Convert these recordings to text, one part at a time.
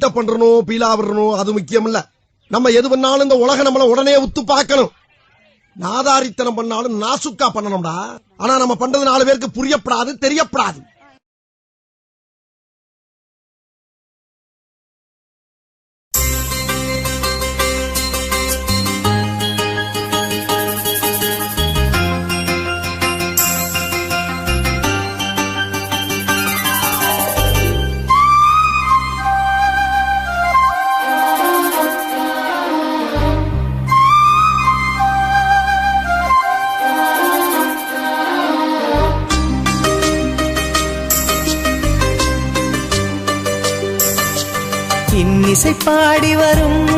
Build up பண்றணும் Beela விடணும் அது முக்கியம் இல்ல. நம்ம எது பண்ணாலும் இந்த உலகம் நம்மள உடனே உத்து பார்க்கணும். நாதாரித்தனம் பண்ணாலும் நாசுக்கா பண்ணணும்டா. ஆனா நம்ம பண்றது 4 பேருக்கு புரியப்படாது, தெரியப்படாது. இன்னிசை பாடி வரும்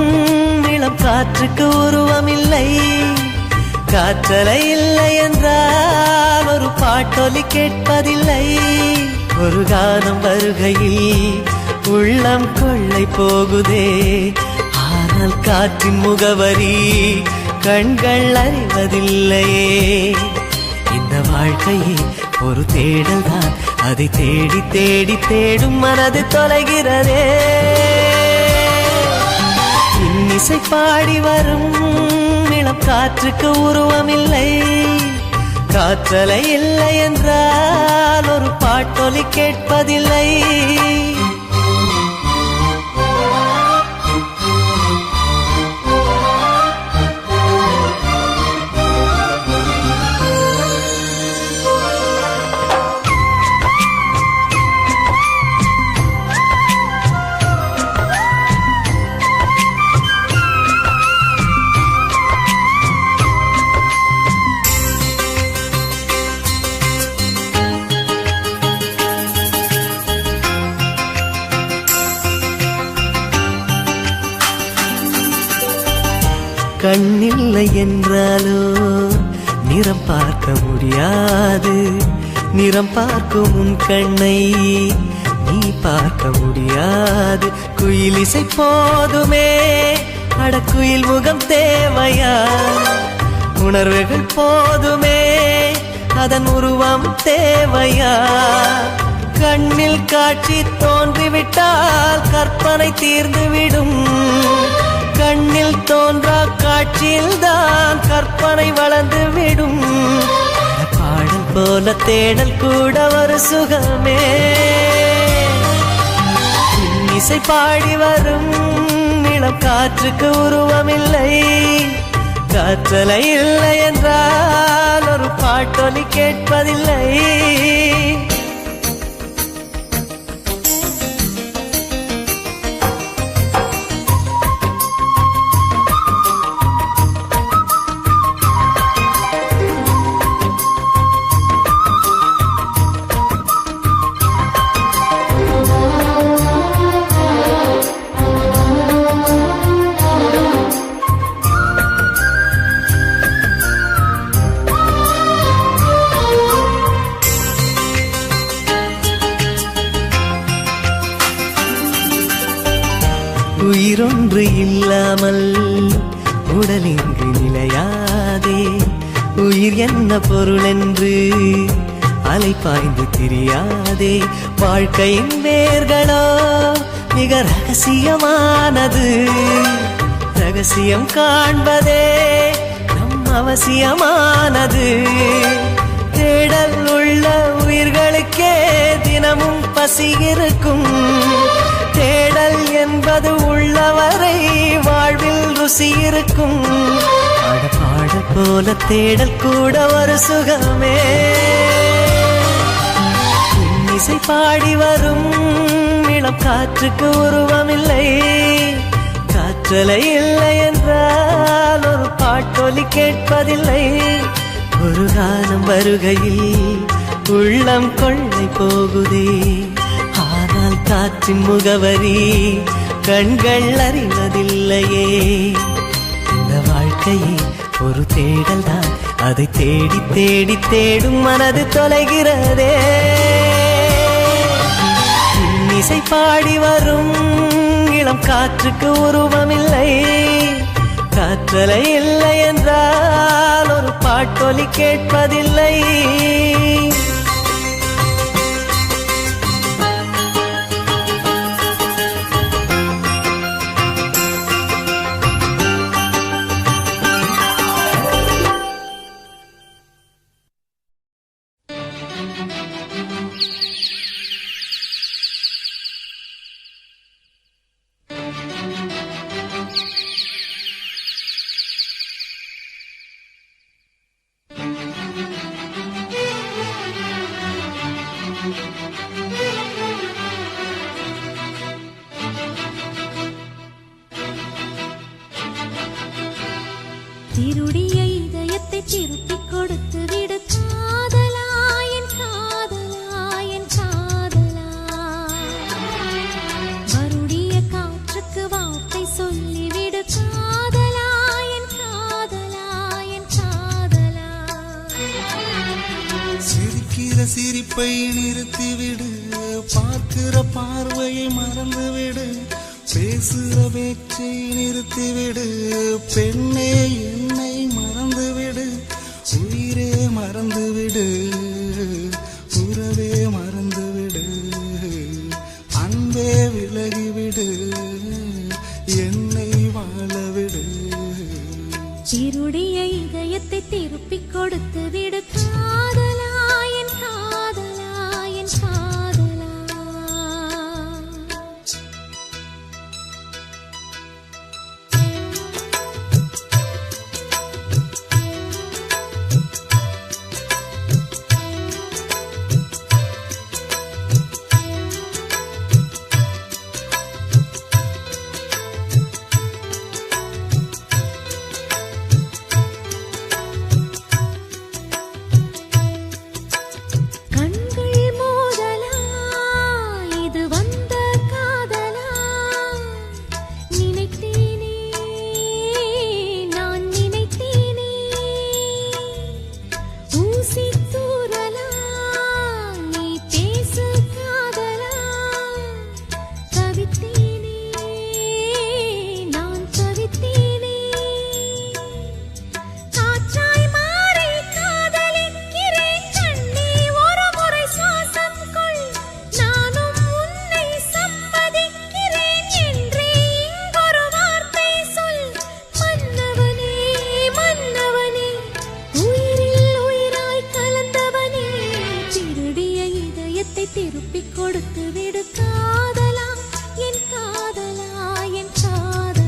இளம் காற்றுக்கு உருவமில்லை. காற்றலை இல்லை என்றால் ஒரு பாட்டொலி கேட்பதில்லை. ஒரு கானம் வருகையில் உள்ளம் கொள்ளை போகுதே. ஆனால் காற்றின் முகவரி கண்கள் அறிவதில்லையே. இந்த வாழ்க்கையே ஒரு தேடல் தான். அதை தேடி தேடி தேடும் மனது தொலைகிறதே. இன்னிசை பாடி வரும் இளம் காற்றுக்கு உருவமில்லை. காற்றலை இல்லை என்றால் ஒரு பாட்டொலி கேட்பதில்லை. கண்ணில்லை என்றாலோ நிறம் பார்க்க முடியாது. நிறம் பார்க்கும் உன் கண்ணை நீ பார்க்க முடியாது. குயில் இசை போதுமே, அடக்குயில் முகம் தேவையா? உணர்வுகள் போதுமே, அதன் உருவம் தேவையா? கண்ணில் காட்சி தோன்றிவிட்டால் கற்பனை தீர்ந்துவிடும். கண்ணில் தோன்றா காட்சியில் தான் கற்பனை வளர்ந்து விடும். பாடல் போல தேடல் கூட ஒரு சுகமே. இன்னிசை பாடி வரும் இளம் காற்றுக்கு உருவமில்லை. காற்றலை இல்லை என்றால் ஒரு பாட்டொலி கேட்பதில்லை. உயிரொன்று இல்லாமல் உடல் இங்கு நிலையாதே. உயிர் என்ன பொருள் என்று அலை பாய்ந்து தெரியாதே. வாழ்க்கையின் வேர்களோ மிக ரகசியமானது. ரகசியம் காண்பதே நம் அவசியமானது. தேடல் உள்ள உயிர்களுக்கே தினமும் பசி இருக்கும். தேடல் என்பது உள்ளவரை வாழ்வில் ருசி இருக்கும். பாடல் போல தேடல் கூட ஒரு சுகமே. இன்னிசை பாடி வரும் இளம் காற்றுக்கு உருவமில்லை. காற்றலை இல்லை என்றால் ஒரு பாட்டொலி கேட்பதில்லை. ஒரு காலம் வருகையில் உள்ளம் கொள்ளை போகுதே. ஆனால் காற்றின் முகவரி கண்கள் அறிவதில்லையே. இந்த வாழ்க்கையே ஒரு தேடல் தான். அதை தேடி தேடி தேடும் மனது தொலைகிறதே. இன்னிசை பாடி வரும் இளம் காற்றுக்கு உருவமில்லை. காற்றலை இல்லை என்றால் ஒரு பாட்டொலி கேட்பதில்லை. திருடிய இதயத்தை திருப்பிக் கொடுத்து விடு காதலா, என் காதலா, என் காதலா. வருடிய காற்றுக்கு வார்த்தை சொல்லிவிடு காதலா, என் காதலா, என் காதலா. சிரிக்கிற சிரிப்பை நிறுத்திவிடு, பார்க்கிற பார்வையை மறந்துவிடு, பேசுற பேச்சை நிறுத்திவிடு, பெண்ணே என்னை மறந்துவிடு, உயிரே மறந்துவிடு, உறவே மறந்துவிடு, அன்பே விலகிவிடு, என்னை வாழவிடு. திருடிய இதயத்தை திருப்பிக் கொடுத்து விடு காதலா, என் காதலா, என் காதலா. திருப்பிக் கொடுத்து விடு காதலா, என் காதலா, என் காதலா.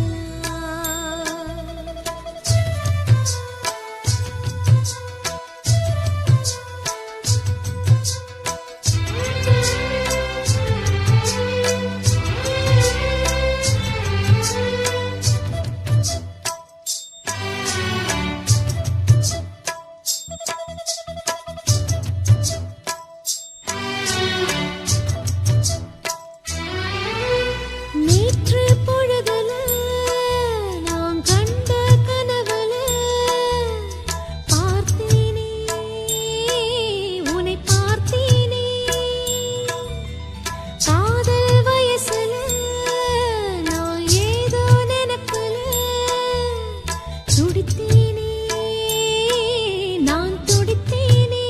நேற்று பொழுதுல நான் கண்ட கனவுல பார்த்தேனே, உன்னை பார்த்தேனே. காதல் வயசுல நான் ஏதோ நினைப்புல துடித்தேனே, நான் துடித்தேனே.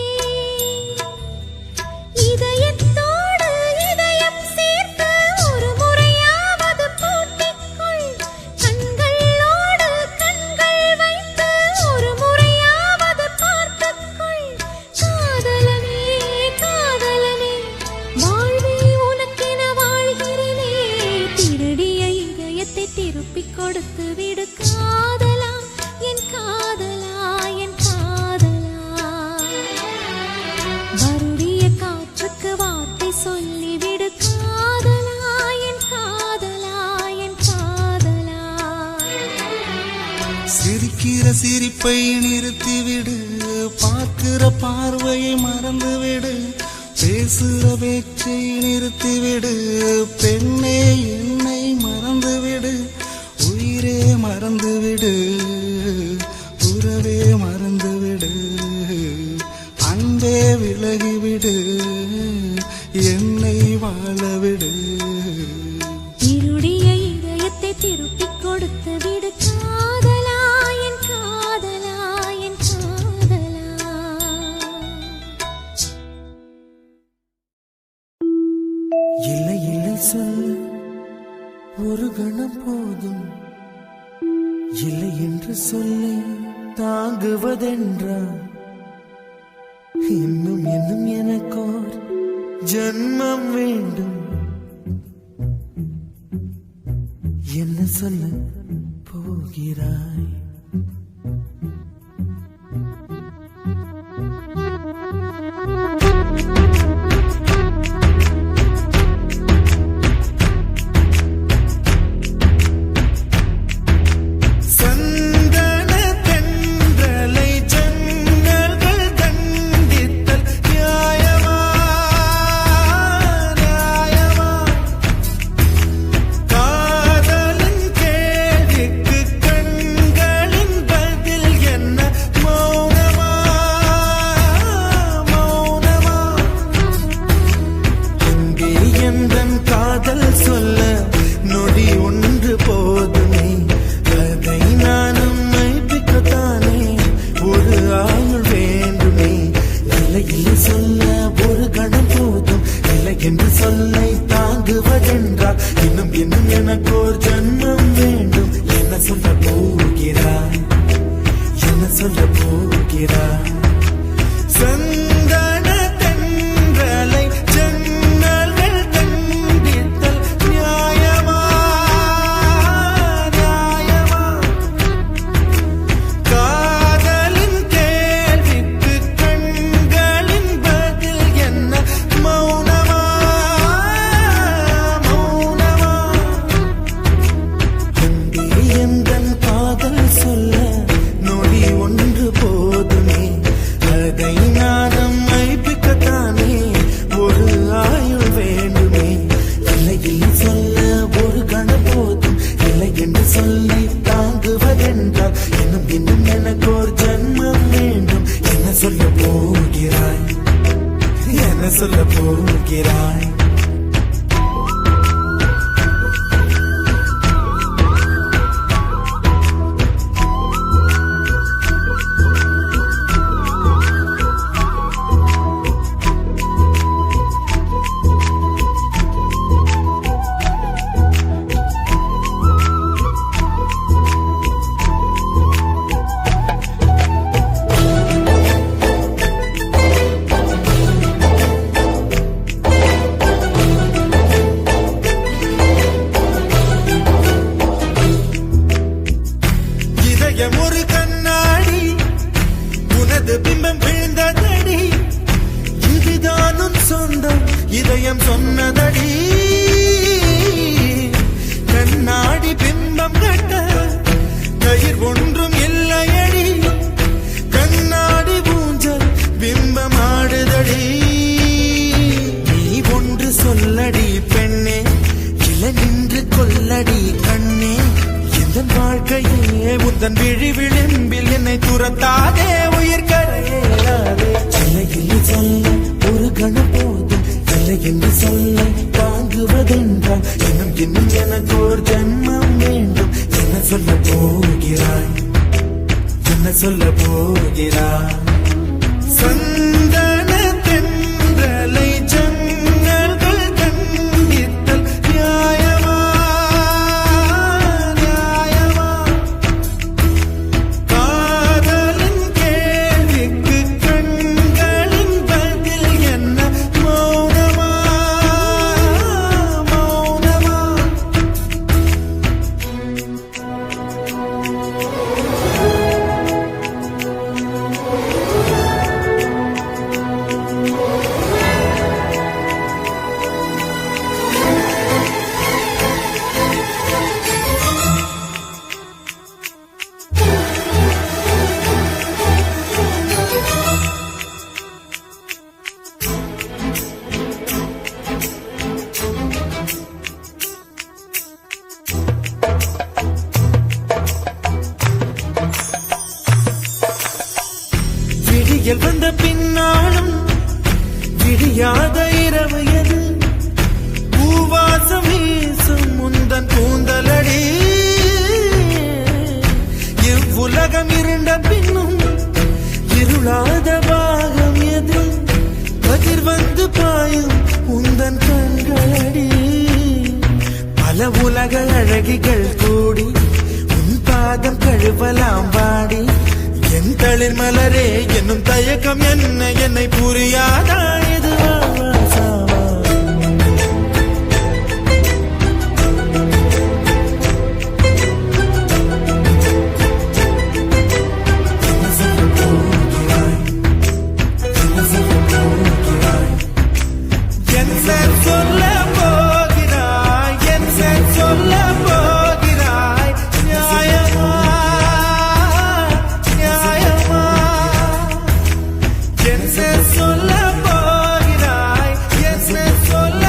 இதயத்தோடு இதயம் சேர்த்து ஒரு முறையாவது பூட்டிக்கொள், கண்களோடு கண்கள் வைத்து ஒரு முறையாவது பார்த்துக்கொள். காதலனே, காதலனே, வாழ்வே உனக்கென வாழ்கிறேனே. திருடிய இதயத்தை திருப்பிக் கொடுத்து விடு காதலா, என் காதலா, என் காதலா. வருடிய காற்றுக்கு வார்த்தை சொல்லிவிடு காதலா, என் காதலா, என் காதலா. சிரிக்கிற சிரிப்பை நிறுத்திவிடு, பார்க்கிற பார்வையை மறந்துவிடு, பேசுற பேச்சை நிறுத்திவிடு, பெண்ணே என்னை மறந்துவிடு, உயிரே மறந்துவிடு, உறவே மறந்துவிடு, அன்பே விலகிவிடு, என்னை வாழவிடு. திருடிய இதயத்தை திருப்பிக் கொடுத்து விடு காதலா, என் காதலா, என் காதலா. இல்லை இல்லை சொல்ல ஒரு கணம் போதும், இல்லை என்று சொல்லை தாங்குவதென்றா, இன்னும் இன்னும் எனக்கோர் ஜன்மம் வேண்டும். என்ன சொல்ல போகிறாய்? சந்தன தென்றல் இன்னும் எனக்கு ஒரு ஜன்மம் வேண்டும். என்ன சொல்ல போகிறாய், என்ன சொல்ல போகிறாய்? சந்தன தென்றலை ஜன்னல்கள் கண்டித்தல் நியாயமா, நியாயமா? காதலின் கேள்விக்கு கண்களின் பதில் என்ன மௌனமா, மௌனமா? அன்பே எந்தன் காதல் சொல்ல நொடி ஒன்று போதுமே, அதை நானும் மைப்பிக்கத்தானே ஒரு ஆயுள் வேண்டுமே. இல்லை இல்லை சொல்ல ஒரு கணம் போதும், இல்லை என்று சொல்லை தாங்குவதென்றால் இன்னும் இன்னும் எனக்கு ஒரு ஜன்மம் வேண்டும். என்ன சொல்ல போகிறாய், என்ன சொல்ல போகிறாய்? இதயம் ஒரு கண்ணாடி, உனது பிம்பம் விழுந்ததடி, இதுதானும் சொந்தம் இதயம் சொன்னதடி. கண்ணாடி பிம்பம் கட்ட கயிர் ஒன்றும் இல்லையடி, கண்ணாடி ஊஞ்சல் பிம்பம் ஆடுதடி. நீ ஒன்று சொல்லடி பெண்ணே, இல நின்று கொல்லடி கண்ணே. எந்தன் வாழ்க்கையே உந்தன் விழி விளிம்பில் என்னை துரத்தாதே, உயிர் கரையேறாதே. இல்லை இல்லை சொல்ல ஒரு கணம் போதும், இல்லை என்று சொல்ல தாங்குவதென்றால் இன்னும் இன்னும் எனக்கு ஒரு ஜன்மம் வேண்டும். என்ன சொல்ல போகிறாய், என்ன சொல்ல போகிறாய்? சந்தன தென்றலை ஜன்னல்கள் கண்டித்தல் நியாயமா, நியாயமா? காதலின் கேள்விக்கு கண்களின் பதில் என்ன மௌனமா, மௌனமா? விடியல் வந்த பின்னாலும் விடியாத இரவு எது, பூவாசம் வீசும் முந்தன் கூந்தலடி. இவ்வுலகம் இருண்ட பின்னும் இருளாத பாகம் எது, கதிர் வந்து பாயும் உந்தன் கண்களடி. பல உலக அழகிகள் கூடி உன் பாதம் கழுவலாம் வாடி. என் தளிர் மலரே என்னும் தயக்கம் என்ன, என்னை புரியாதா இது சாவா? என்ன சொல்ல போகிறாய், என்ன சொல்ல போகிறாய்? என்ன சொல்ல போகிறாய், என்ன சொல்ல போகிறாய்? நியாயமா, நியாயமா? என்ன சொல்ல போகிறாய், என்ன சொல்ல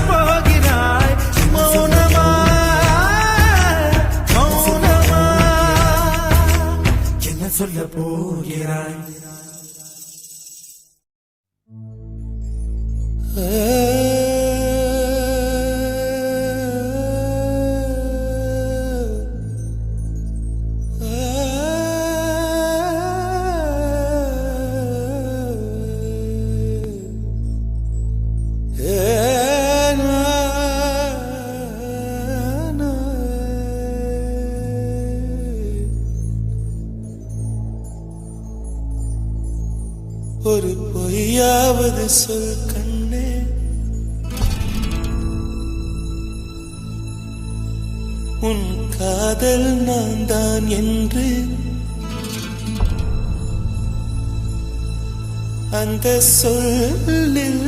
போகிறாய்? மௌனமா, மௌனமா? என்ன சொல்ல போகிறாய்? பொய்யாவது சொல் கண்ணே, உன் காதல் நான் தான் என்று அந்த சொல்லில்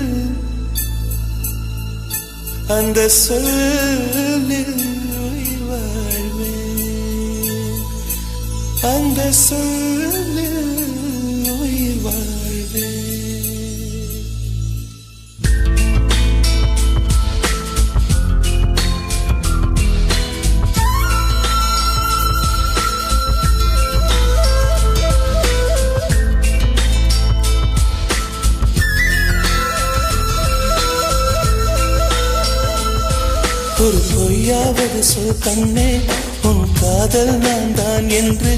உயிர் வாழ்வேன், அந்த சொல்லில் உயிர் வாழ்வேன். ஒரு பொய்யாவது சொல் கண்ணே, உன் காதல் நான் தான் என்று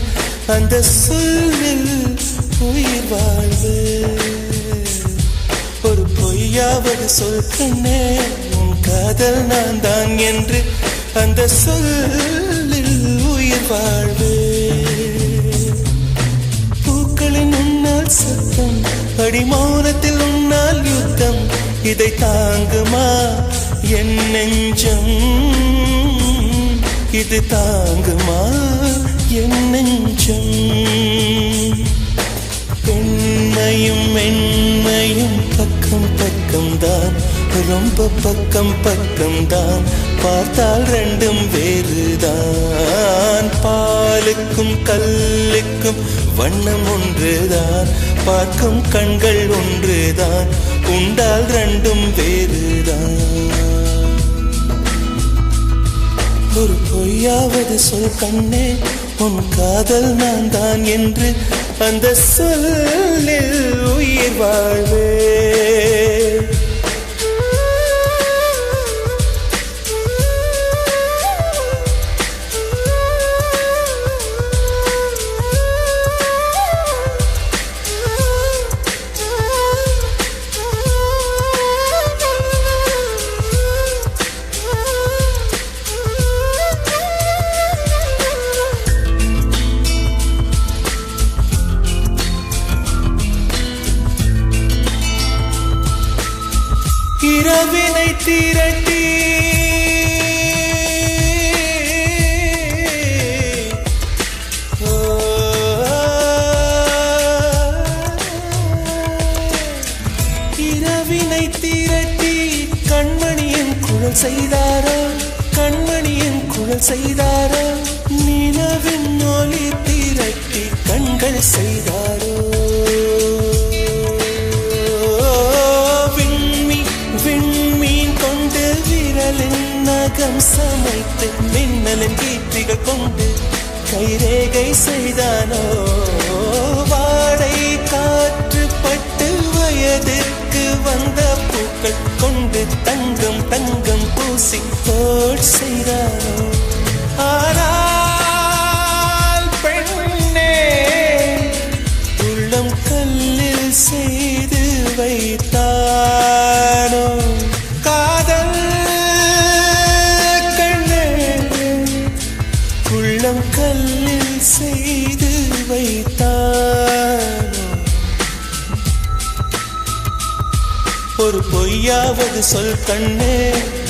அந்த சொல்லில் உயிர் வாழ்வு. ஒரு பொய்யாவது சொல் கண்ணே, உன் காதல் நான் தான் என்று அந்த சொல்லில் உயிர் வாழ்வு. பூக்களின் உன்னால் சத்தம், அடிமௌனத்தில் உன்னால் யுத்தம், இதை தாங்குமா என் நெஞ்சம், இது தாங்குமா என் நெஞ்சம். பெண்மையும் மென்மையும் பக்கம் பக்கம்தான், ரொம்ப பக்கம் பக்கம்தான், பார்த்தால் ரெண்டும் வேறுதான். பாலுக்கும் கல்லுக்கும் வண்ணம் ஒன்றுதான், பார்க்கும் கண்கள் ஒன்றுதான், உண்டால் ரெண்டும் வேறுதான். ஒரு பொய்யாவது சொல் கண்ணே, உன் காதல் நான் தான் என்று அந்த சொல்லில் உயிர் வாழ்வே. இரவினை திரட்டி இரவினை திரட்டி கண்மணியின் குழல் செய்தாரோ, கண்மணியின் குழல் செய்தாரோ, நிலவின் ஒளி திரட்டி கண்கள் செய்தாரோ. நகம் சமைத்து மின்னலின் கீற்றிகள் கொண்டு கைரேகை செய்தானோ. வாடை காற்று பட்டு வயதிற்கு வந்த பூக்கள் கொண்டு தங்கம் தங்கம் பூசி தோல் செய்தானோ. ஆனால் பெண்ணே, உள்ளம் கல்லில் செய்து வைத்தானோ காதல். உள்ளம் கல்லில் செய்து வைத்தானோ. ஒரு பொய்யாவது சொல் கண்ணே,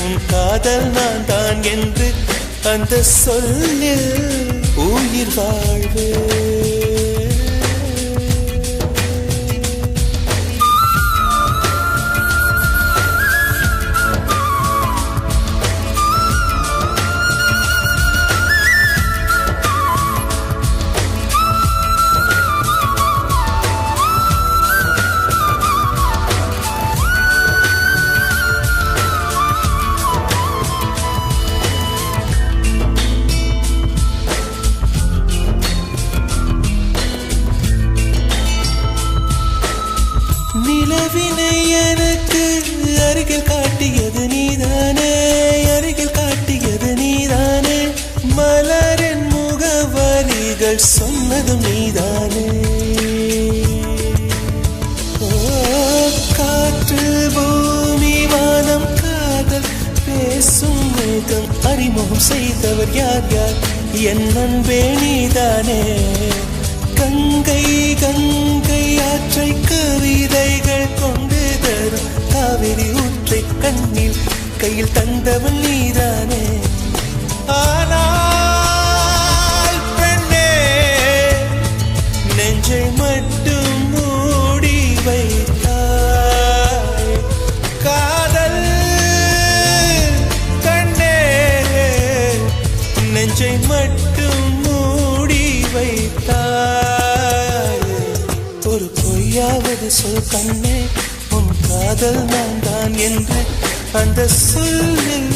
உன் காதல் நான் தான் என்று அந்த சொல்லில் உயிர் வாழ்வே. நிலவினை எனக்கு அருகில் காட்டியது நீதானே, அருகில் காட்டியது நீதானே, மலரின் முகவரிகள் சொன்னதும் நீதானே. காற்று பூமி வானம் காதல் பேசும் மேகம் அறிமுகம் செய்தவர் யார் யார், என் அன்பே நீதானே. கங்கை கங்கை ஆற்றை கவிதைகள் கொண்டு தரும் காவிரி ஊற்றை கண்ணில் கையில் தந்தவன் நீதானே. ஆனால் பெண்ணே நெஞ்சை மட்டும் மூடி வைத்தாய். காதல் கண்ணே நெஞ்சை மட்டும் மூடி வைத்தாய். ஒரு பொய்யாவது சொல் கண்ணே, உன் காதல் நான் தான் என்று அந்த சொல்லில்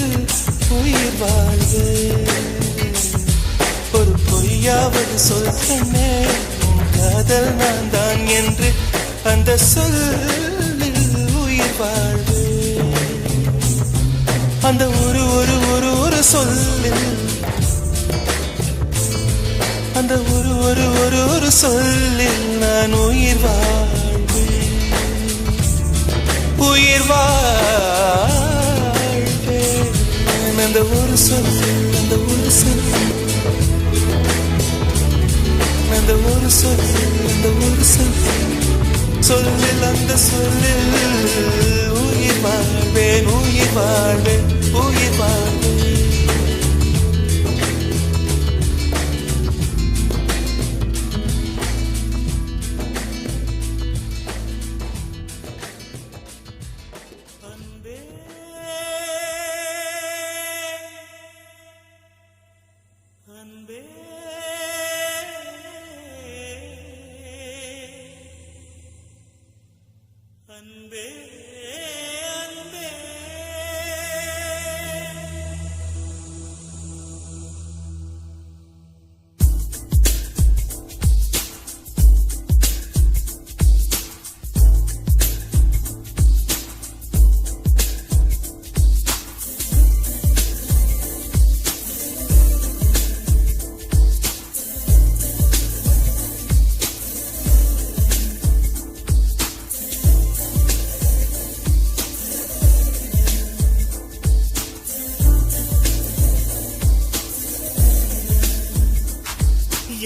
உயிர் வாழ்வு. ஒரு பொய்யாவது சொல் கண்ணே, உன் காதல் நான் தான் என்று அந்த சொல்லில் உயிர் வாழ்வு. அந்த ஒரு ஒரு ஒரு ஒரு சொல்லில், அந்த ஒரு ஒரு ஒரு ஒரு சொல்லில் நான் உயிர் வாழ்வு, உயிர் வாழ்வேன். அந்த ஒரு சொல்லில், அந்த ஒரு சொல்லில், அந்த ஒரு சொல்லில், அந்த ஒரு சொல்லில், சொல்லில் அந்த சொல்லில் உயிர் வாழ்வேன், உயிர் வாழ்வேன், உயிர் வாழ்வேன். அன்பே அன்பே அன்பே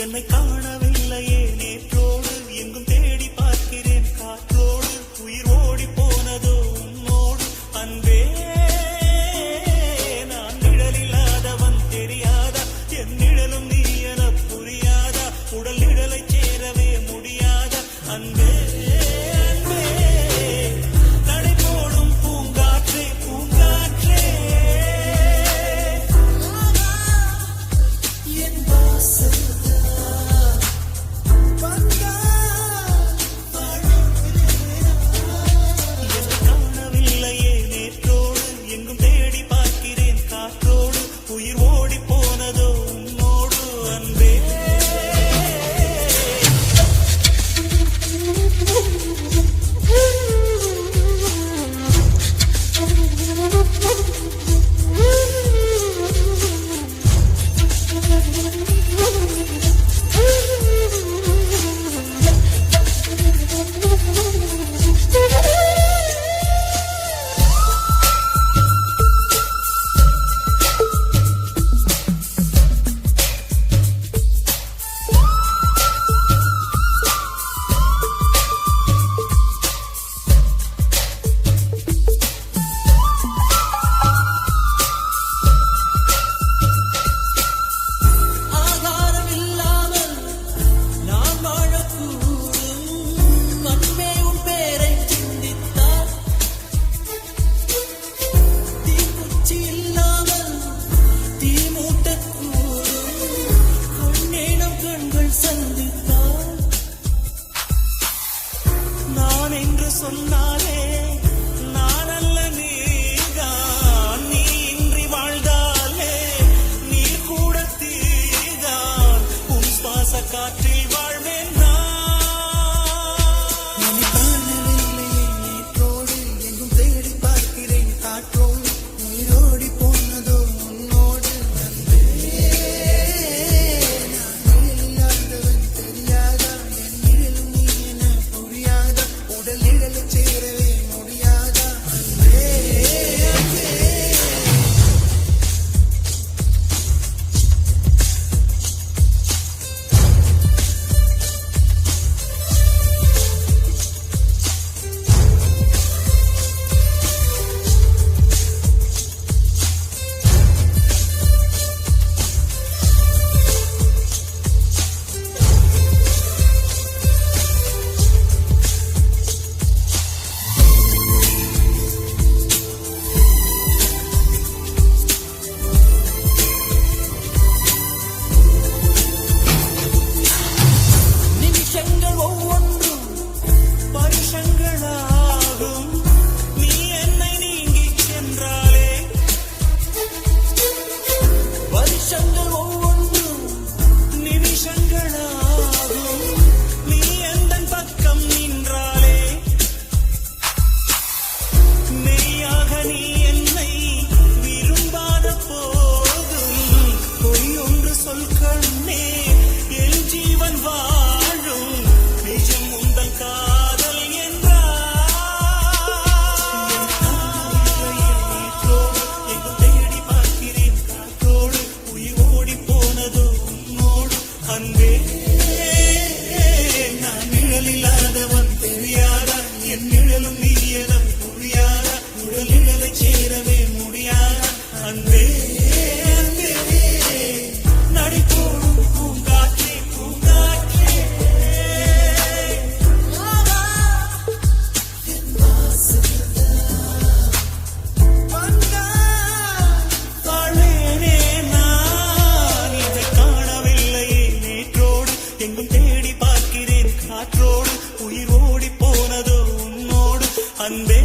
என்னை காணவில்லையே நேற்றோடு, எங்கும் தேடி பார்க்கிறேன் காற்றோடு, உயிர் ஓடி போனதோ உன்னோடு. அன்பே நான் நிழலில்லாதவன் தெரியாதா, என் நிழலும் நீ என புரியாதா, உடல் நிழலை சேரவே முடியாதா. அன்பே அன்பே நடை போடும் பூங்காற்றே, பூங்காற்றே என் வாசல் காணவில்லையே நேற்றோடு, எங்கும் தேடி பார்க்கிறேன் காற்றோடு, உயிர் ஓடி போனதோ உன்னோடு. அன்பே சொன்னாலே நான் அல்ல நீதான், நீ இன்றி வாழ்ந்தாலே நீ கூட தீதான், உன் சுவாச காற்றில் வாழ்வேன் நான். நேற்றோடு எங்கும் தேடி பார்க்கிறேன் காற்றோடு, உயிரோடி போனதோ உன்னோடு. இல்லாதவன் தெரியாதா, என் நிழலும் நீ என புரியாதா, உடல் நிழலை சேரவே முடியாதா. அன்பே